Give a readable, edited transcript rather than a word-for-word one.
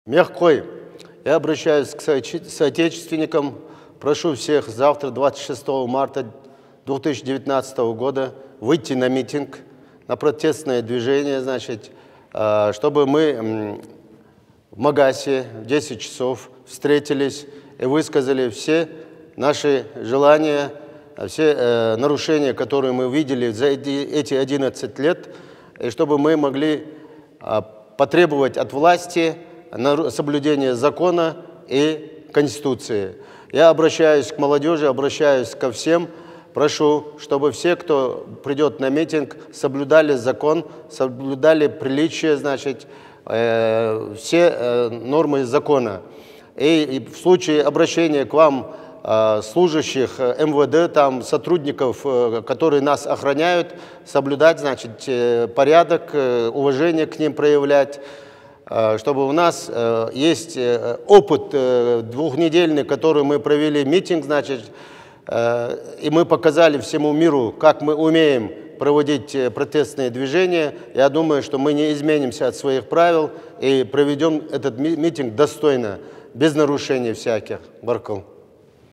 Мягкой. Я обращаюсь к соотечественникам. Прошу всех завтра, 26 марта 2019 года, выйти на митинг, на протестное движение, значит, чтобы мы в Магасе в 10 часов встретились и высказали все наши желания, все нарушения, которые мы видели за эти 11 лет, и чтобы мы могли потребовать от власти соблюдение закона и Конституции. Я обращаюсь к молодежи, обращаюсь ко всем, прошу, чтобы все, кто придет на митинг, соблюдали закон, соблюдали приличие, значит, все нормы закона. И в случае обращения к вам служащих МВД, там, сотрудников, которые нас охраняют, соблюдать, значит, порядок, уважение к ним проявлять, чтобы у нас есть опыт двухнедельный, который мы провели митинг, значит, и мы показали всему миру, как мы умеем проводить протестные движения. Я думаю, что мы не изменимся от своих правил и проведем этот митинг достойно, без нарушений всяких. Баркал.